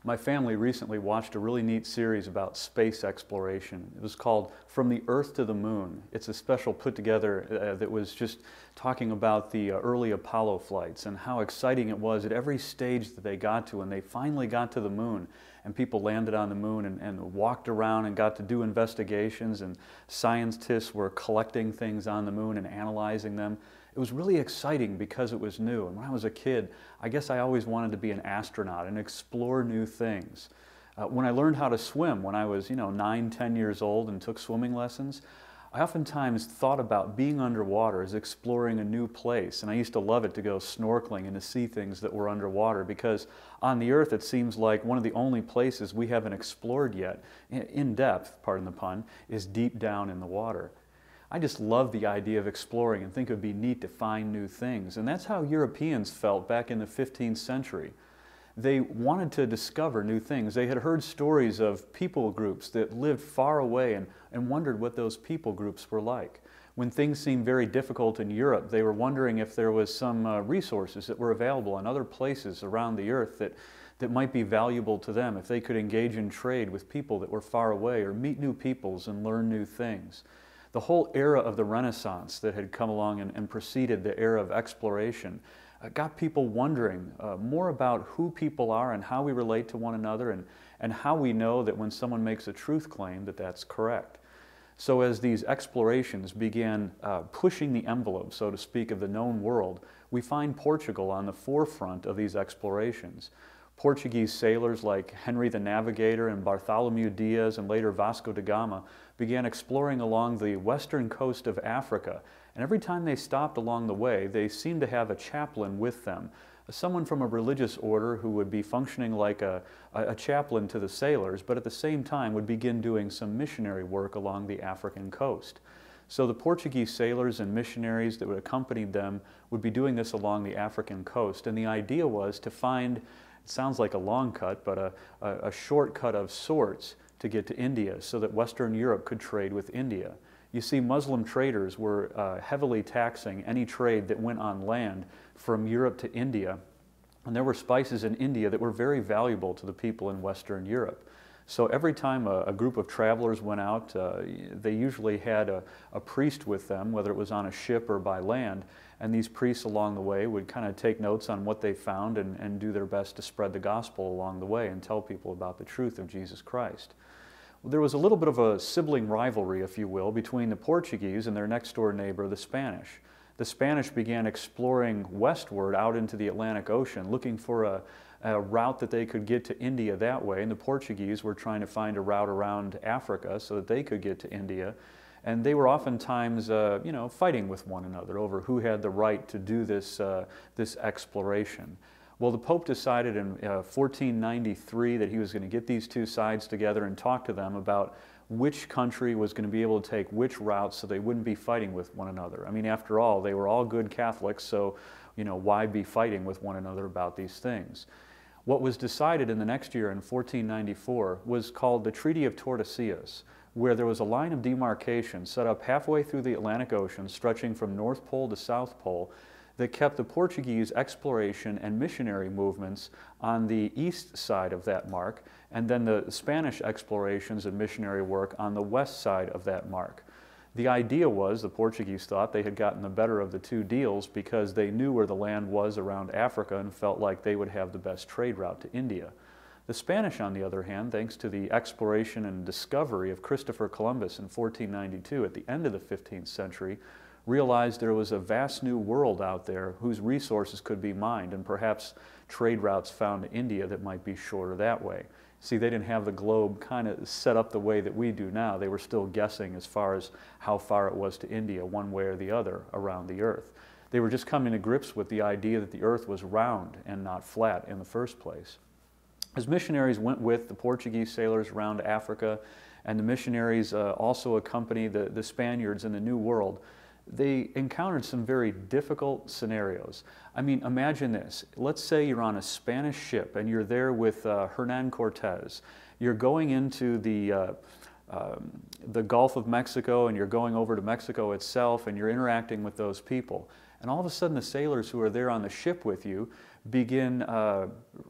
My family recently watched a really neat series about space exploration. It was called From the Earth to the Moon. It's a special put together that was just talking about the early Apollo flights and how exciting it was at every stage that they got to, and they finally got to the moon and people landed on the moon and walked around and got to do investigations, and scientists were collecting things on the moon and analyzing them. It was really exciting because it was new. And when I was a kid, I guess I always wanted to be an astronaut and explore new things. When I learned how to swim when I was, 9, 10 years old and took swimming lessons, I oftentimes thought about being underwater as exploring a new place. And I used to love it to go snorkeling and to see things that were underwater, because on the Earth it seems like one of the only places we haven't explored yet, in depth, pardon the pun, is deep down in the water. I just love the idea of exploring and think it would be neat to find new things. And that's how Europeans felt back in the 15th century. They wanted to discover new things. They had heard stories of people groups that lived far away and wondered what those people groups were like. When things seemed very difficult in Europe, they were wondering if there was some resources that were available in other places around the earth that might be valuable to them, if they could engage in trade with people that were far away or meet new peoples and learn new things. The whole era of the Renaissance that had come along and preceded the era of exploration got people wondering more about who people are and how we relate to one another, and how we know that when someone makes a truth claim that that's correct. So as these explorations began pushing the envelope, so to speak, of the known world, we find Portugal on the forefront of these explorations. Portuguese sailors like Henry the Navigator and Bartholomew Diaz and later Vasco da Gama began exploring along the western coast of Africa. And every time they stopped along the way, they seemed to have a chaplain with them, someone from a religious order who would be functioning like a chaplain to the sailors, but at the same time would begin doing some missionary work along the African coast. So the Portuguese sailors and missionaries that would accompany them would be doing this along the African coast. And the idea was to find, it sounds like a long cut, but a shortcut of sorts to get to India so that Western Europe could trade with India. You see, Muslim traders were heavily taxing any trade that went on land from Europe to India. And there were spices in India that were very valuable to the people in Western Europe. So every time a group of travelers went out, they usually had a priest with them, whether it was on a ship or by land. And these priests along the way would kind of take notes on what they found and do their best to spread the gospel along the way and tell people about the truth of Jesus Christ. Well, there was a little bit of a sibling rivalry, if you will, between the Portuguese and their next door neighbor, the Spanish. The Spanish began exploring westward out into the Atlantic Ocean, looking for a route that they could get to India that way, and the Portuguese were trying to find a route around Africa so that they could get to India. And they were oftentimes, fighting with one another over who had the right to do this exploration. Well, the Pope decided in 1493 that he was going to get these two sides together and talk to them about which country was going to be able to take which route so they wouldn't be fighting with one another. I mean, after all, they were all good Catholics, so, why be fighting with one another about these things? What was decided in the next year in 1494 was called the Treaty of Tordesillas, where there was a line of demarcation set up halfway through the Atlantic Ocean, stretching from North Pole to South Pole, that kept the Portuguese exploration and missionary movements on the east side of that mark, and then the Spanish explorations and missionary work on the west side of that mark. The idea was, the Portuguese thought they had gotten the better of the two deals because they knew where the land was around Africa and felt like they would have the best trade route to India. The Spanish, on the other hand, thanks to the exploration and discovery of Christopher Columbus in 1492 at the end of the 15th century, realized there was a vast new world out there whose resources could be mined, and perhaps trade routes found to India that might be shorter that way. See, they didn't have the globe kind of set up the way that we do now. They were still guessing as far as how far it was to India, one way or the other, around the earth. They were just coming to grips with the idea that the earth was round and not flat in the first place. As missionaries went with the Portuguese sailors around Africa, and the missionaries also accompanied the Spaniards in the New World, they encountered some very difficult scenarios. I mean, imagine this. Let's say you're on a Spanish ship and you're there with Hernan Cortez. You're going into the the Gulf of Mexico, and you're going over to Mexico itself, and you're interacting with those people. And all of a sudden the sailors who are there on the ship with you begin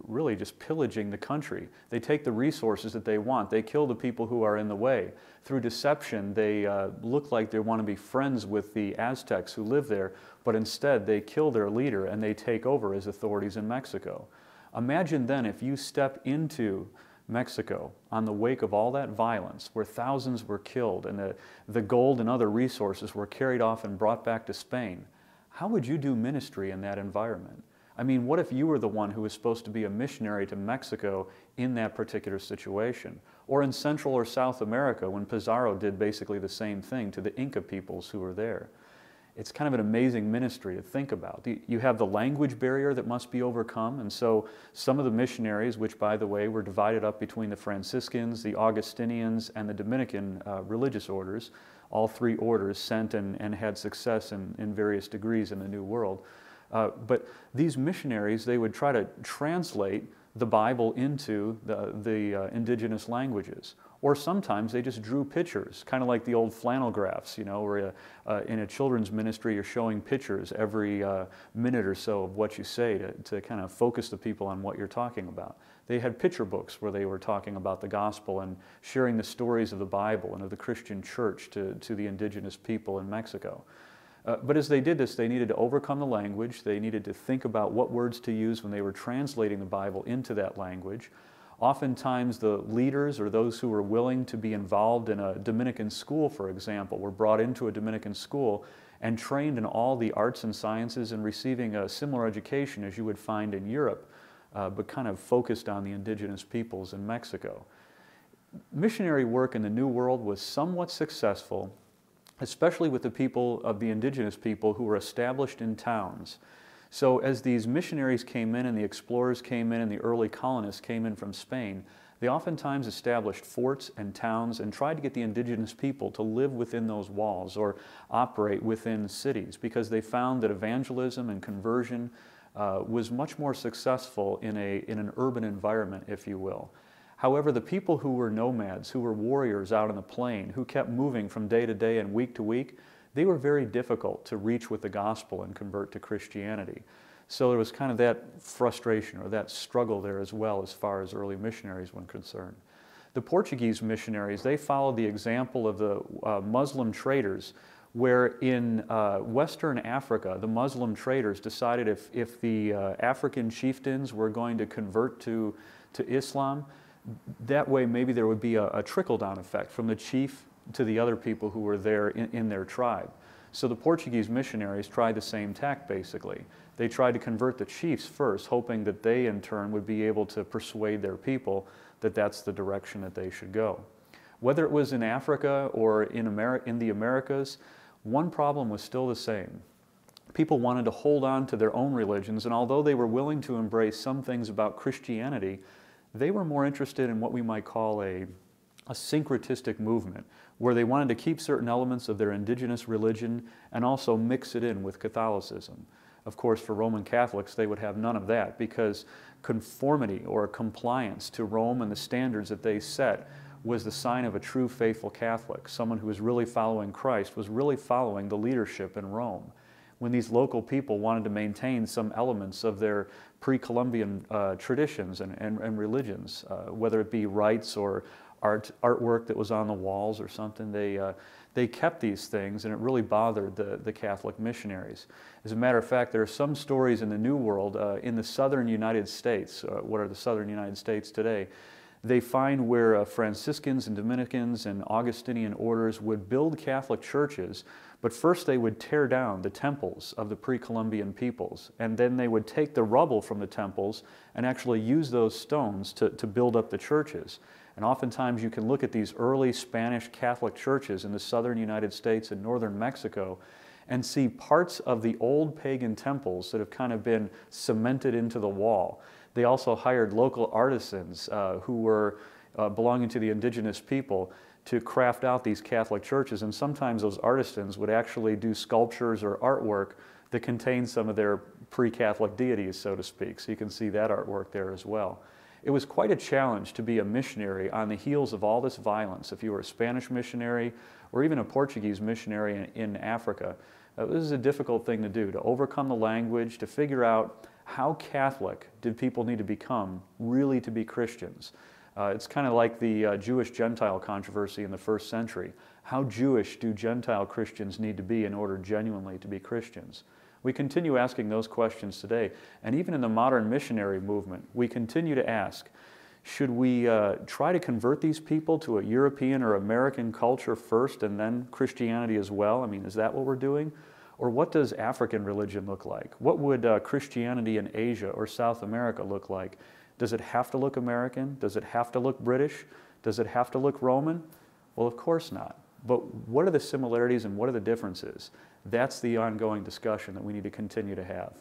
really just pillaging the country. They take the resources that they want. They kill the people who are in the way. Through deception, they look like they want to be friends with the Aztecs who live there, but instead they kill their leader and they take over as authorities in Mexico. Imagine then if you step into Mexico on the wake of all that violence, where thousands were killed and the gold and other resources were carried off and brought back to Spain. How would you do ministry in that environment? I mean, what if you were the one who was supposed to be a missionary to Mexico in that particular situation? Or in Central or South America, when Pizarro did basically the same thing to the Inca peoples who were there. It's kind of an amazing ministry to think about. You have the language barrier that must be overcome, and so some of the missionaries, which by the way were divided up between the Franciscans, the Augustinians, and the Dominican religious orders, all three orders sent and had success in various degrees in the New World. But these missionaries, they would try to translate the Bible into the indigenous languages. Or sometimes they just drew pictures, kind of like the old flannel graphs, you know, where in a children's ministry you're showing pictures every minute or so of what you say to kind of focus the people on what you're talking about. They had picture books where they were talking about the gospel and sharing the stories of the Bible and of the Christian church to the indigenous people in Mexico. But as they did this, they needed to overcome the language. They needed to think about what words to use when they were translating the Bible into that language. Oftentimes the leaders or those who were willing to be involved in a Dominican school, for example, were brought into a Dominican school and trained in all the arts and sciences and receiving a similar education as you would find in Europe, but kind of focused on the indigenous peoples in Mexico. Missionary work in the New World was somewhat successful, especially with the people of the indigenous people who were established in towns. So as these missionaries came in and the explorers came in and the early colonists came in from Spain, they oftentimes established forts and towns and tried to get the indigenous people to live within those walls or operate within cities, because they found that evangelism and conversion was much more successful in an urban environment, if you will. However, the people who were nomads, who were warriors out on the plain, who kept moving from day to day and week to week, they were very difficult to reach with the gospel and convert to Christianity. So there was kind of that frustration or that struggle there as well as far as early missionaries were concerned. The Portuguese missionaries, they followed the example of the Muslim traders, where in Western Africa, the Muslim traders decided if the African chieftains were going to convert to Islam, that way maybe there would be a trickle-down effect from the chief to the other people who were there in their tribe. So the Portuguese missionaries tried the same tack, basically. They tried to convert the chiefs first, hoping that they in turn would be able to persuade their people that that's the direction that they should go. Whether it was in Africa or in the Americas, one problem was still the same. People wanted to hold on to their own religions, and although they were willing to embrace some things about Christianity, they were more interested in what we might call a syncretistic movement, where they wanted to keep certain elements of their indigenous religion and also mix it in with Catholicism. Of course, for Roman Catholics, they would have none of that, because conformity or compliance to Rome and the standards that they set was the sign of a true faithful Catholic. Someone who was really following Christ was really following the leadership in Rome. When these local people wanted to maintain some elements of their pre-Columbian traditions and religions, whether it be rites or artwork that was on the walls or something, they kept these things, and it really bothered the Catholic missionaries. As a matter of fact, there are some stories in the New World, in the southern United States, what are the southern United States today, they find where Franciscans and Dominicans and Augustinian orders would build Catholic churches, but first they would tear down the temples of the pre-Columbian peoples, and then they would take the rubble from the temples and actually use those stones to build up the churches. And oftentimes you can look at these early Spanish Catholic churches in the southern United States and northern Mexico and see parts of the old pagan temples that have kind of been cemented into the wall. They also hired local artisans who were belonging to the indigenous people to craft out these Catholic churches, and sometimes those artisans would actually do sculptures or artwork that contained some of their pre-Catholic deities, so to speak. So you can see that artwork there as well. It was quite a challenge to be a missionary on the heels of all this violence. If you were a Spanish missionary or even a Portuguese missionary in Africa, this is a difficult thing to do, to overcome the language, to figure out how Catholic did people need to become really to be Christians. It's kind of like the Jewish-Gentile controversy in the first century. How Jewish do Gentile Christians need to be in order genuinely to be Christians? We continue asking those questions today. And even in the modern missionary movement, we continue to ask, should we try to convert these people to a European or American culture first and then Christianity as well? I mean, is that what we're doing? Or what does African religion look like? What would Christianity in Asia or South America look like? Does it have to look American? Does it have to look British? Does it have to look Roman? Well, of course not. But what are the similarities and what are the differences? That's the ongoing discussion that we need to continue to have.